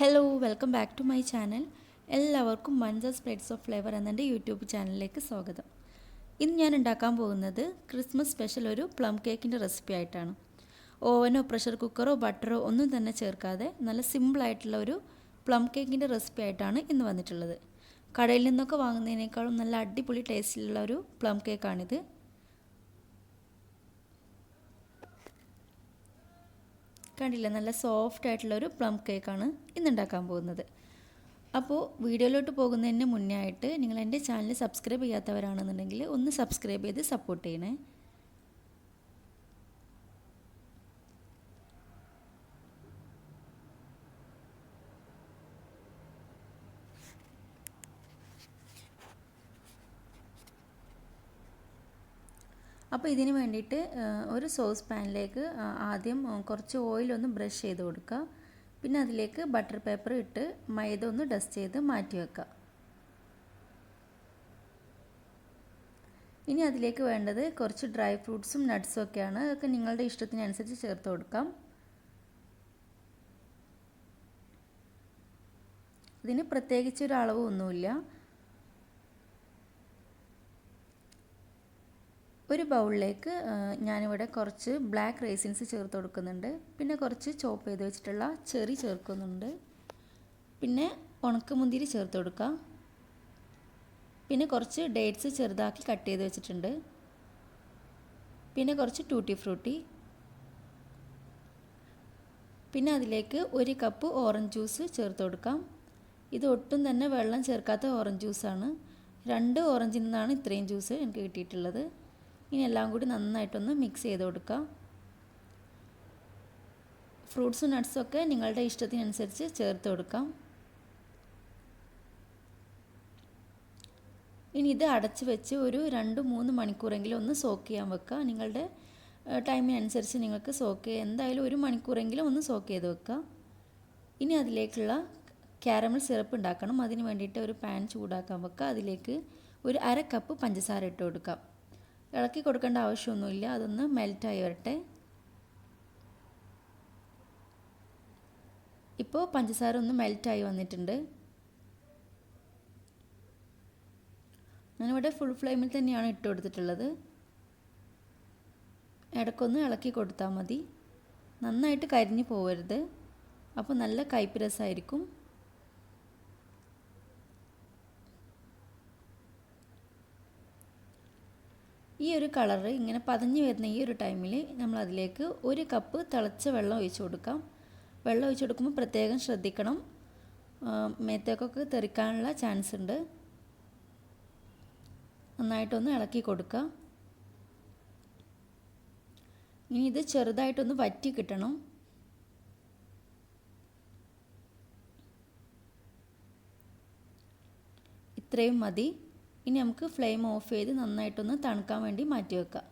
Hello welcome back to my channel. എല്ലാവർക്കും മൻസ spreads of flavour എന്നെ യൂട്യൂബ് ചാനലിലേക്ക് സ്വാഗതം. ഇന്ന് ഞാൻ ഉണ്ടാക്കാൻ പോകുന്നത് ക്രിസ്മസ് സ്പെഷ്യൽ ഒരു പ്ലം കേക്കിൻ്റെ റെസിപ്പി ആയിട്ടാണ്. ഓവനോ പ്രഷർ കുക്കറോ ബട്ടറോ ഒന്നും തന്നെ ചേർക്കാതെ നല്ല സിമ്പിളായിട്ടുള്ള ഒരു പ്ലം കേക്കിൻ്റെ റെസിപ്പി ആയിട്ടാണ് ഇന്ന് വന്നിട്ടുള്ളത്. കടയിൽ നിന്നൊക്കെ വാങ്ങുന്നതിനേക്കാളും നല്ല അടിപൊളി ടേസ്റ്റിലുള്ള ഒരു പ്ലം കേക്കാണിത്. കണ്ടില്ല, നല്ല സോഫ്റ്റ് ആയിട്ടുള്ളൊരു പ്ലം കേക്കാണ് ഇന്നുണ്ടാക്കാൻ പോകുന്നത്. അപ്പോൾ വീഡിയോയിലോട്ട് പോകുന്നതിന് മുന്നേ ആയിട്ട് നിങ്ങൾ എൻ്റെ ചാനൽ സബ്സ്ക്രൈബ് ചെയ്യാത്തവരാണെന്നുണ്ടെങ്കിൽ ഒന്ന് സബ്സ്ക്രൈബ് ചെയ്ത് സപ്പോർട്ട് ചെയ്യണേ. അപ്പോൾ ഇതിന് വേണ്ടിയിട്ട് ഒരു സോസ് പാനിലേക്ക് ആദ്യം കുറച്ച് ഓയിലൊന്ന് ബ്രഷ് ചെയ്ത് കൊടുക്കുക. പിന്നെ അതിലേക്ക് ബട്ടർ പേപ്പർ ഇട്ട് മൈദ ഒന്ന് ഡസ്റ്റ് ചെയ്ത് മാറ്റി വെക്കുക. ഇനി അതിലേക്ക് വേണ്ടത് കുറച്ച് ഡ്രൈ ഫ്രൂട്ട്സും നട്ട്സും ഒക്കെയാണ്. അതൊക്കെ നിങ്ങളുടെ ഇഷ്ടത്തിനനുസരിച്ച് ചേർത്ത് കൊടുക്കാം. ഇതിന് പ്രത്യേകിച്ചൊരു അളവൊന്നുമില്ല. ഒരു ബൗളിലേക്ക് ഞാനിവിടെ കുറച്ച് ബ്ലാക്ക് റൈസിൻസ് ചേർത്ത് കൊടുക്കുന്നുണ്ട്. പിന്നെ കുറച്ച് ചോപ്പ് ചെയ്ത് വെച്ചിട്ടുള്ള ചെറി ചേർക്കുന്നുണ്ട്. പിന്നെ ഉണക്കമുന്തിരി ചേർത്ത് കൊടുക്കാം. പിന്നെ കുറച്ച് ഡേറ്റ്സ് ചെറുതാക്കി കട്ട് ചെയ്ത് വെച്ചിട്ടുണ്ട്. പിന്നെ കുറച്ച് ടൂട്ടി ഫ്രൂട്ടി. പിന്നെ അതിലേക്ക് 1 കപ്പ് ഓറഞ്ച് ജ്യൂസ് ചേർത്ത് കൊടുക്കാം. ഇത് ഒട്ടും തന്നെ വെള്ളം ചേർക്കാത്ത ഓറഞ്ച് ജ്യൂസാണ്. 2 ഓറഞ്ചിൽ നിന്നാണ് ഇത്രയും ജ്യൂസ് എനിക്ക് കിട്ടിയിട്ടുള്ളത്. ഇനി എല്ലാം കൂടി നന്നായിട്ടൊന്ന് മിക്സ് ചെയ്ത് കൊടുക്കാം. ഫ്രൂട്ട്സും നട്ട്സൊക്കെ നിങ്ങളുടെ ഇഷ്ടത്തിനനുസരിച്ച് ചേർത്ത് കൊടുക്കാം. ഇനി ഇത് അടച്ച് വെച്ച് ഒരു 2-3 മണിക്കൂറെങ്കിലും ഒന്ന് സോക്ക് ചെയ്യാൻ വെക്കുക. നിങ്ങളുടെ ടൈമിനനുസരിച്ച് നിങ്ങൾക്ക് സോക്ക് ചെയ്യുക. എന്തായാലും 1 മണിക്കൂറെങ്കിലും ഒന്ന് സോക്ക് ചെയ്ത് വെക്കുക. ഇനി അതിലേക്കുള്ള കാരമൽ സിറപ്പ് ഉണ്ടാക്കണം. അതിന് വേണ്ടിയിട്ട് ഒരു പാൻ ചൂടാക്കാൻ വെക്കുക. അതിലേക്ക് ഒരു 1/2 കപ്പ് പഞ്ചസാര ഇട്ട് കൊടുക്കാം. ഇളക്കി കൊടുക്കേണ്ട ആവശ്യമൊന്നുമില്ല. അതൊന്ന് മെൽറ്റായി വരട്ടെ. ഇപ്പോൾ പഞ്ചസാര ഒന്ന് മെൽറ്റായി വന്നിട്ടുണ്ട്. ഞാനിവിടെ ഫുൾ ഫ്ലെയിമിൽ തന്നെയാണ് ഇട്ട് കൊടുത്തിട്ടുള്ളത്. ഇടയ്ക്കൊന്ന് ഇളക്കി കൊടുത്താൽ മതി. നന്നായിട്ട് കരിഞ്ഞു പോകരുത്. അപ്പോൾ നല്ല കയ്പ്പ് രസമായിരിക്കും. ഈ ഒരു കളറ് ഇങ്ങനെ പതഞ്ഞ് വരുന്ന ഈ ഒരു ടൈമിൽ നമ്മൾ അതിലേക്ക് 1 കപ്പ് തിളച്ച വെള്ളം ഒഴിച്ച് കൊടുക്കാം. വെള്ളം ഒഴിച്ച് കൊടുക്കുമ്പോൾ പ്രത്യേകം ശ്രദ്ധിക്കണം. മേത്തേക്കൊക്കെ തെറിക്കാനുള്ള ചാൻസ് ഉണ്ട്. നന്നായിട്ടൊന്ന് ഇളക്കി കൊടുക്കുക. ഇനി ഇത് ചെറുതായിട്ടൊന്ന് വറ്റി കിട്ടണം. ഇത്രയും മതി. ഇനി നമുക്ക് ഫ്ലെയിം ഓഫ് ചെയ്ത് നന്നായിട്ടൊന്ന് തണുക്കാൻ വേണ്ടി മാറ്റി വെക്കാം.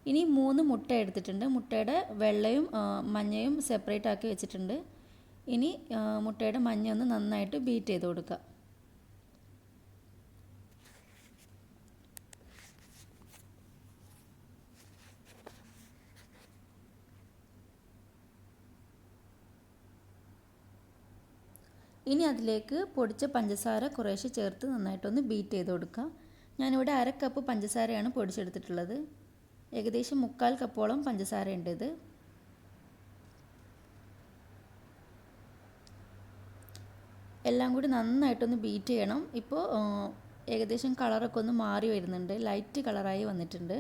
ഇനി 3 മുട്ട എടുത്തിട്ടുണ്ട്. മുട്ടയുടെ വെള്ളയും മഞ്ഞയും സെപ്പറേറ്റ് ആക്കി വെച്ചിട്ടുണ്ട്. ഇനി മുട്ടയുടെ മഞ്ഞ ഒന്ന് നന്നായിട്ട് ബീറ്റ് ചെയ്ത് കൊടുക്കുക. ഇനി അതിലേക്ക് പൊടിച്ച പഞ്ചസാര കുറേശ്ശെ ചേർത്ത് നന്നായിട്ടൊന്ന് ബീറ്റ് ചെയ്ത് കൊടുക്കുക. ഞാനിവിടെ 1/2 കപ്പ് പഞ്ചസാരയാണ് പൊടിച്ചെടുത്തിട്ടുള്ളത്. ഏകദേശം 3/4 കപ്പോളം പഞ്ചസാര ഉണ്ട് ഇത്. എല്ലാം കൂടി നന്നായിട്ടൊന്ന് ബീറ്റ് ചെയ്യണം. ഇപ്പോൾ ഏകദേശം കളറൊക്കെ ഒന്ന് മാറി വരുന്നുണ്ട്. ലൈറ്റ് കളറായി വന്നിട്ടുണ്ട്.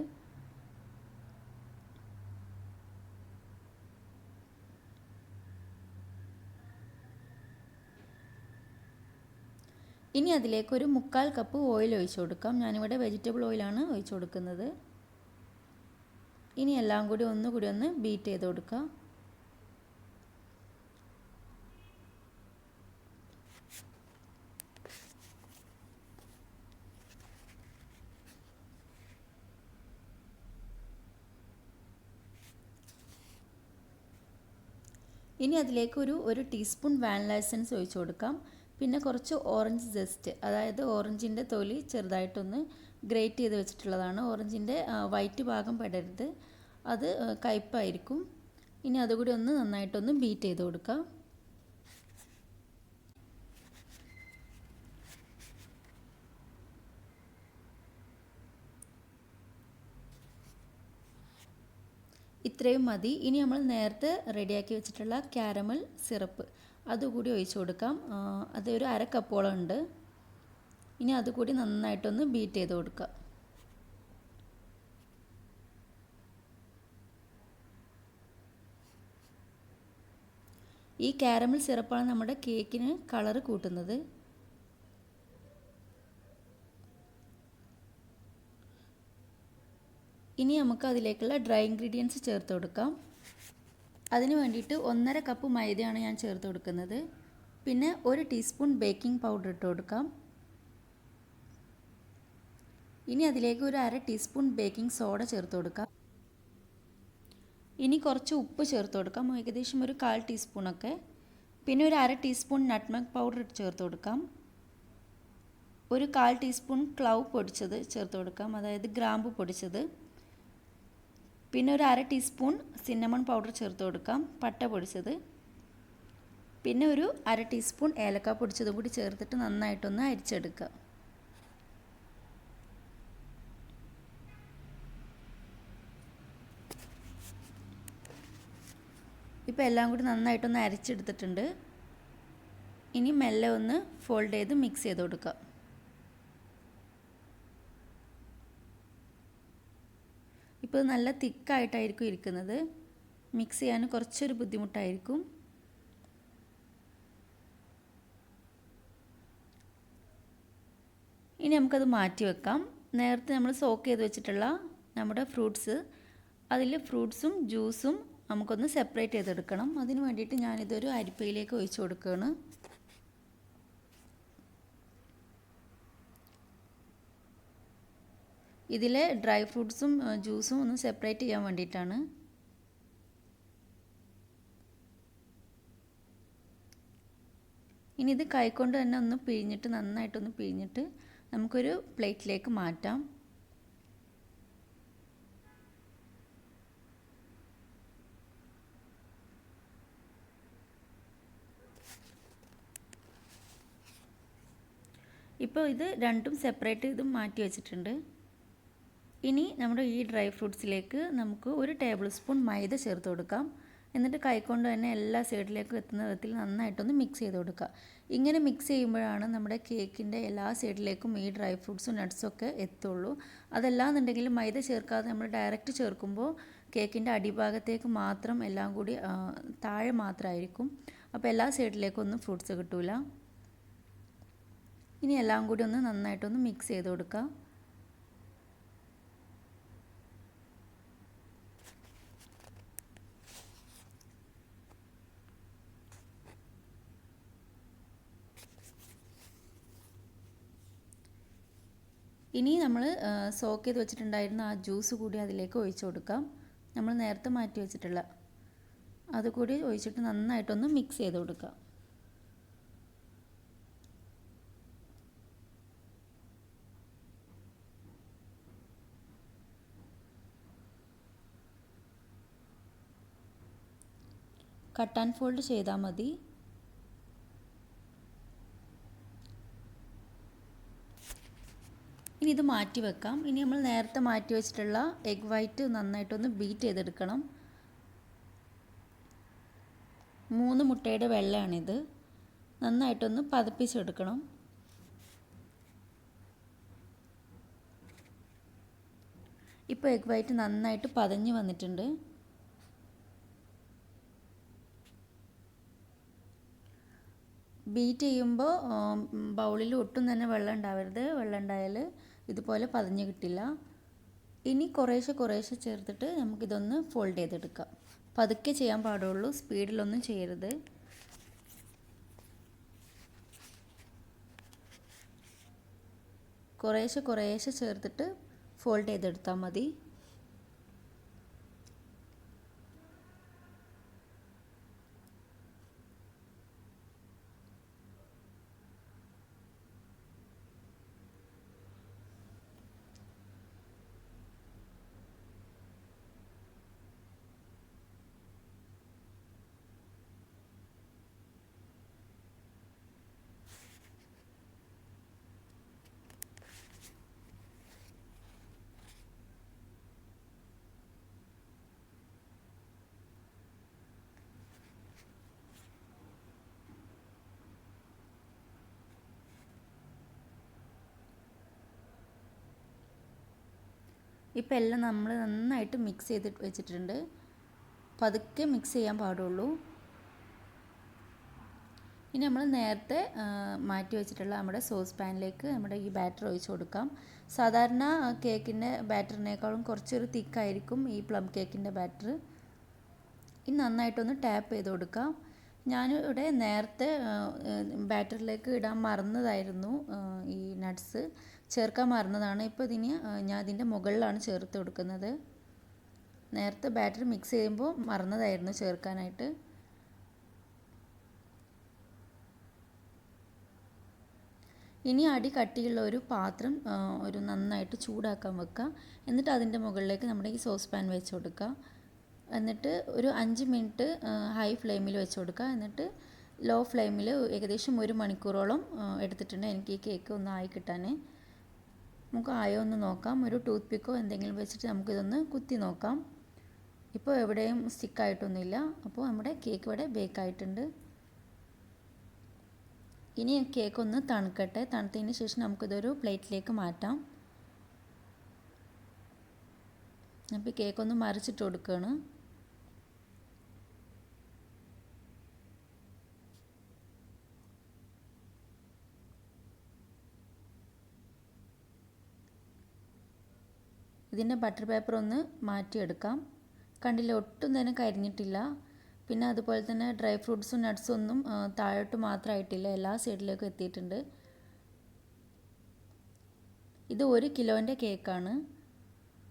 ഇനി അതിലേക്ക് ഒരു 3/4 കപ്പ് ഓയിൽ ഒഴിച്ച് കൊടുക്കാം. ഞാനിവിടെ വെജിറ്റബിൾ ഓയിലാണ് ഒഴിച്ച് കൊടുക്കുന്നത്. ഇനി എല്ലാം കൂടി ഒന്ന് ബീറ്റ് ചെയ്ത് കൊടുക്കുക. ഇനി അതിലേക്ക് ഒരു ടീസ്പൂൺ വാനില എസൻസ് ഒഴിച്ച് കൊടുക്കാം. പിന്നെ കുറച്ച് ഓറഞ്ച് ജസ്റ്റ്, അതായത് ഓറഞ്ചിൻ്റെ തൊലി ചെറുതായിട്ടൊന്ന് ഗ്രേറ്റ് ചെയ്ത് വെച്ചിട്ടുള്ളതാണ്. ഓറഞ്ചിൻ്റെ വൈറ്റ് ഭാഗം പെടരുത്, അത് കയ്പ്പായിരിക്കും. ഇനി അതുകൂടി ഒന്ന് നന്നായിട്ടൊന്ന് ബീറ്റ് ചെയ്ത് കൊടുക്കാം. ഇത്രയും മതി. ഇനി നമ്മൾ നേരത്തെ റെഡിയാക്കി വെച്ചിട്ടുള്ള കാരമൽ സിറപ്പ് അതുകൂടി ഒഴിച്ചു കൊടുക്കാം. അതൊരു 1/2 കപ്പോളം ഉണ്ട്. ഇനി അതുകൂടി നന്നായിട്ടൊന്ന് ബീറ്റ് ചെയ്ത് കൊടുക്കുക. ഈ കാരമൽ സിറപ്പാണ് നമ്മുടെ കേക്കിന് കളറ് കൂട്ടുന്നത്. ഇനി നമുക്ക് അതിലേക്കുള്ള ഡ്രൈ ഇൻഗ്രീഡിയൻസ് ചേർത്ത് കൊടുക്കാം. അതിന് വേണ്ടിയിട്ട് 1/2 കപ്പ് മൈദയാണ് ഞാൻ ചേർത്ത് കൊടുക്കുന്നത്. പിന്നെ 1 ടീസ്പൂൺ ബേക്കിംഗ് പൗഡർ ഇട്ട് കൊടുക്കാം. ഇനി അതിലേക്ക് ഒരു 1/2 ടീസ്പൂൺ ബേക്കിംഗ് സോഡ ചേർത്ത് കൊടുക്കാം. ഇനി കുറച്ച് ഉപ്പ് ചേർത്ത് കൊടുക്കാം, ഏകദേശം ഒരു 1/4 ടീസ്പൂണൊക്കെ. പിന്നെ ഒരു 1/2 ടീസ്പൂൺ നട്ട്മഗ് പൗഡർ ചേർത്ത് കൊടുക്കാം. ഒരു 1/4 ടീസ്പൂൺ ക്ലൗ പൊടിച്ചത് ചേർത്ത് കൊടുക്കാം, അതായത് ഗ്രാമ്പു പൊടിച്ചത്. പിന്നെ ഒരു 1/2 ടീസ്പൂൺ സിന്നമൺ പൗഡർ ചേർത്ത് കൊടുക്കാം, പട്ട പൊടിച്ചത്. പിന്നെ ഒരു 1/2 ടീസ്പൂൺ ഏലക്ക പൊടിച്ചതും കൂടി ചേർത്തിട്ട് നന്നായിട്ടൊന്ന് അരിച്ചെടുക്കുക. ഇപ്പോൾ എല്ലാം കൂടി നന്നായിട്ടൊന്ന് അരച്ചെടുത്തിട്ടുണ്ട്. ഇനി മെല്ലെ ഒന്ന് ഫോൾഡ് ചെയ്ത് മിക്സ് ചെയ്ത് കൊടുക്കുക. ഇപ്പോൾ നല്ല തിക്കായിട്ടായിരിക്കും ഇരിക്കുന്നത്. മിക്സ് ചെയ്യാൻ കുറച്ചൊരു ബുദ്ധിമുട്ടായിരിക്കും. ഇനി നമുക്കത് മാറ്റി വെക്കാം. നേരത്തെ നമ്മൾ സോക്ക് ചെയ്ത് വെച്ചിട്ടുള്ള നമ്മുടെ ഫ്രൂട്ട്സ്, അതിൽ ഫ്രൂട്ട്സും ജ്യൂസും നമുക്കൊന്ന് സെപ്പറേറ്റ് ചെയ്തെടുക്കണം. അതിന് വേണ്ടിയിട്ട് ഞാനിതൊരു അരിപ്പയിലേക്ക് ഒഴിച്ച് കൊടുക്കുകയാണ്. ഇതിലെ ഡ്രൈ ഫ്രൂട്ട്സും ജ്യൂസും ഒന്ന് സെപ്പറേറ്റ് ചെയ്യാൻ വേണ്ടിയിട്ടാണ്. ഇനി ഇത് കൈകൊണ്ട് തന്നെ ഒന്ന് പിഴിഞ്ഞിട്ട്, നന്നായിട്ടൊന്ന് പിഴിഞ്ഞിട്ട് നമുക്കൊരു പ്ലേറ്റിലേക്ക് മാറ്റാം. ഇപ്പോൾ ഇത് രണ്ടും സെപ്പറേറ്റ് ചെയ്ത് മാറ്റി വെച്ചിട്ടുണ്ട്. ഇനി നമ്മുടെ ഈ ഡ്രൈ ഫ്രൂട്ട്സിലേക്ക് നമുക്ക് 1 ടേബിൾ സ്പൂൺ മൈദ ചേർത്ത് കൊടുക്കാം. എന്നിട്ട് കൈകൊണ്ട് തന്നെ എല്ലാ സൈഡിലേക്കും എത്തുന്ന വിധത്തിൽ നന്നായിട്ടൊന്ന് മിക്സ് ചെയ്ത് കൊടുക്കുക. ഇങ്ങനെ മിക്സ് ചെയ്യുമ്പോഴാണ് നമ്മുടെ കേക്കിൻ്റെ എല്ലാ സൈഡിലേക്കും ഈ ഡ്രൈ ഫ്രൂട്ട്സും നട്ട്സൊക്കെ എത്തുള്ളൂ. അതല്ലാന്നുണ്ടെങ്കിൽ മൈദ ചേർക്കാതെ നമ്മൾ ഡയറക്റ്റ് ചേർക്കുമ്പോൾ കേക്കിൻ്റെ അടിഭാഗത്തേക്ക് മാത്രം എല്ലാം കൂടി താഴെ മാത്രമായിരിക്കും. അപ്പോൾ എല്ലാ സൈഡിലേക്കും ഒന്നും ഫ്രൂട്ട്സ് കിട്ടില്ല. ഇനി എല്ലാം കൂടി ഒന്ന് നന്നായിട്ടൊന്ന് മിക്സ് ചെയ്ത് കൊടുക്കുക. ഇനി നമ്മൾ സോക്ക് ചെയ്ത് വെച്ചിട്ടുണ്ടായിരുന്ന ആ ജ്യൂസ് കൂടി അതിലേക്ക് ഒഴിച്ചു കൊടുക്കാം. നമ്മൾ നേരത്തെ മാറ്റി വെച്ചിട്ടുള്ള അതുകൂടി ഒഴിച്ചിട്ട് നന്നായിട്ടൊന്ന് മിക്സ് ചെയ്ത് കൊടുക്കുക. കട്ട് ആൻഡ് ഫോൾഡ് ചെയ്താൽ മതി. ഇനി ഇത് മാറ്റി വെക്കാം. ഇനി നമ്മൾ നേരത്തെ മാറ്റി വെച്ചിട്ടുള്ള എഗ് വൈറ്റ് നന്നായിട്ടൊന്ന് ബീറ്റ് ചെയ്തെടുക്കണം. 3 മുട്ടയുടെ വെള്ളയാണിത്. നന്നായിട്ടൊന്ന് പതപ്പിച്ചെടുക്കണം. ഇപ്പോൾ എഗ് വൈറ്റ് നന്നായിട്ട് പതഞ്ഞ് വന്നിട്ടുണ്ട്. ബീറ്റ് ചെയ്യുമ്പോൾ ബൗളിൽ ഒട്ടും തന്നെ വെള്ളം ഉണ്ടാവരുത്. വെള്ളം ഉണ്ടായാൽ ഇതുപോലെ പതഞ്ഞ് കിട്ടില്ല. ഇനി കുറേശ്ശെ ചേർത്തിട്ട് നമുക്കിതൊന്ന് ഫോൾഡ് ചെയ്തെടുക്കാം. പതുക്കെ ചെയ്യാൻ പാടുള്ളൂ, സ്പീഡിലൊന്നും ചെയ്യരുത്. കുറേശ്ശെ ചേർത്തിട്ട് ഫോൾഡ് ചെയ്തെടുത്താൽ മതി. ഇപ്പോൾ എല്ലാം നമ്മൾ നന്നായിട്ട് മിക്സ് ചെയ്തിട്ട് വെച്ചിട്ടുണ്ട്. പതുക്കെ മിക്സ് ചെയ്യാൻ പാടുള്ളൂ. ഇനി നമ്മൾ നേരത്തെ മാറ്റി വെച്ചിട്ടുള്ള നമ്മുടെ സോസ് പാനിലേക്ക് നമ്മുടെ ഈ ബാറ്റർ ഒഴിച്ച് കൊടുക്കാം. സാധാരണ കേക്കിൻ്റെ ബാറ്ററിനേക്കാളും കുറച്ചൊരു തിക്കായിരിക്കും ഈ പ്ലം കേക്കിൻ്റെ ബാറ്റർ. ഇനി നന്നായിട്ടൊന്ന് ടാപ്പ് ചെയ്ത് കൊടുക്കാം. ഞാനിവിടെ നേരത്തെ ബാറ്ററിലേക്ക് ഇടാൻ മറന്നതായിരുന്നു, ഈ നട്ട്സ് ചേർക്കാൻ മറന്നതാണ്. ഇപ്പോൾ ഞാൻ ഇതിൻ്റെ മുകളിലാണ് ചേർത്ത് കൊടുക്കുന്നത്. നേരത്തെ ബാറ്റർ മിക്സ് ചെയ്യുമ്പോൾ മറന്നതായിരുന്നു ചേർക്കാനായിട്ട്. ഇനി അടി കട്ടിയുള്ള ഒരു പാത്രം ഒരു നന്നായിട്ട് ചൂടാക്കാൻ വെക്കുക. എന്നിട്ട് അതിൻ്റെ മുകളിലേക്ക് നമ്മുടെ ഈ സോസ് പാൻ വെച്ച് കൊടുക്കുക. എന്നിട്ട് ഒരു 5 മിനിറ്റ് ഹൈ ഫ്ലെയിമിൽ വെച്ച് കൊടുക്കുക. എന്നിട്ട് ലോ ഫ്ലെയിമിൽ ഏകദേശം 1 മണിക്കൂറോളം എടുത്തിട്ടുണ്ട് എനിക്ക് ഈ കേക്ക് ഒന്ന് ആയി കിട്ടാൻ. നമുക്ക് ആയോ ഒന്ന് നോക്കാം. ഒരു ടൂത്ത് പിക്കോ എന്തെങ്കിലും വെച്ചിട്ട് നമുക്കിതൊന്ന് കുത്തി നോക്കാം. ഇപ്പോൾ എവിടെയും സ്റ്റിക്കായിട്ടൊന്നുമില്ല. അപ്പോൾ നമ്മുടെ കേക്ക് ഇവിടെ ബേക്കായിട്ടുണ്ട്. ഇനി കേക്ക് ഒന്ന് തണുക്കട്ടെ. തണുത്തതിന് ശേഷം നമുക്കിതൊരു പ്ലേറ്റിലേക്ക് മാറ്റാം. അപ്പോൾ കേക്ക് ഒന്ന് മറിച്ചിട്ട് കൊടുക്കുകയാണ്. ഇതിൻ്റെ ബട്ടർ പേപ്പർ ഒന്ന് മാറ്റിയെടുക്കാം. കണ്ടില്ല, ഒട്ടും തന്നെ കരിഞ്ഞിട്ടില്ല. പിന്നെ അതുപോലെ തന്നെ ഡ്രൈ ഫ്രൂട്ട്സും നട്ട്സും ഒന്നും താഴോട്ട് മാത്രമായിട്ടില്ല, എല്ലാ സൈഡിലേക്കും എത്തിയിട്ടുണ്ട്. ഇത് 1 കിലോൻ്റെ കേക്കാണ്.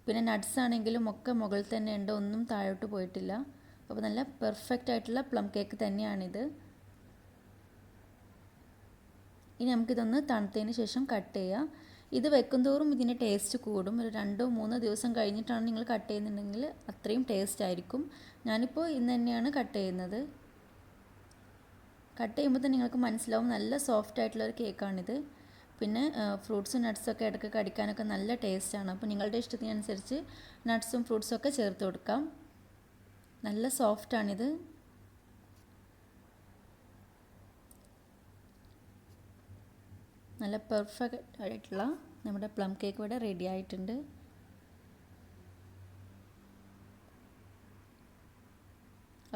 പിന്നെ നട്ട്സ് ആണെങ്കിലും ഒക്കെ മുകളിൽ തന്നെ ഉണ്ട്, ഒന്നും താഴോട്ട് പോയിട്ടില്ല. അപ്പോൾ നല്ല പെർഫെക്റ്റ് ആയിട്ടുള്ള പ്ലം കേക്ക് തന്നെയാണിത്. ഇനി നമുക്കിതൊന്ന് തണുത്തതിന് ശേഷം കട്ട് ചെയ്യാം. ഇത് വെക്കുന്തോറും ഇതിൻ്റെ ടേസ്റ്റ് കൂടും. ഒരു 2-3 ദിവസം കഴിഞ്ഞിട്ടാണ് നിങ്ങൾ കട്ട് ചെയ്യുന്നുണ്ടെങ്കിൽ അത്രയും ടേസ്റ്റ് ആയിരിക്കും. ഞാനിപ്പോൾ ഇന്ന് തന്നെയാണ് കട്ട് ചെയ്യുന്നത്. കട്ട് ചെയ്യുമ്പോൾ തന്നെ നിങ്ങൾക്ക് മനസ്സിലാവും നല്ല സോഫ്റ്റ് ആയിട്ടുള്ളൊരു കേക്കാണിത്. പിന്നെ ഫ്രൂട്ട്സും നട്ട്സൊക്കെ ഇടയ്ക്ക് കടിക്കാനൊക്കെ നല്ല ടേസ്റ്റാണ്. അപ്പോൾ നിങ്ങളുടെ ഇഷ്ടത്തിനനുസരിച്ച് നട്ട്സും ഫ്രൂട്ട്സൊക്കെ ചേർത്ത് കൊടുക്കാം. നല്ല സോഫ്റ്റാണിത്. നല്ല പെർഫെക്റ്റ് ആയിട്ടുള്ള നമ്മുടെ പ്ലം കേക്ക് ഇവിടെ റെഡി ആയിട്ടുണ്ട്.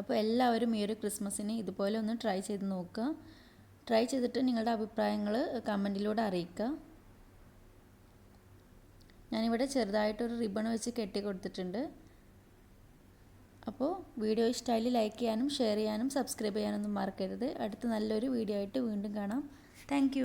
അപ്പോൾ എല്ലാവരും ഈ ഒരു ക്രിസ്മസിന് ഇതുപോലെ ഒന്ന് ട്രൈ ചെയ്ത് നോക്കുക. ട്രൈ ചെയ്തിട്ട് നിങ്ങളുടെ അഭിപ്രായങ്ങൾ കമൻറ്റിലൂടെ അറിയിക്കുക. ഞാനിവിടെ ചെറുതായിട്ടൊരു റിബൺ വെച്ച് കെട്ടി കൊടുത്തിട്ടുണ്ട്. അപ്പോൾ വീഡിയോ ഇഷ്ടമായാൽ ലൈക്ക് ചെയ്യാനും ഷെയർ ചെയ്യാനും സബ്സ്ക്രൈബ് ചെയ്യാനൊന്നും മറക്കരുത്. അടുത്ത നല്ലൊരു വീഡിയോ ആയിട്ട് വീണ്ടും കാണാം. താങ്ക്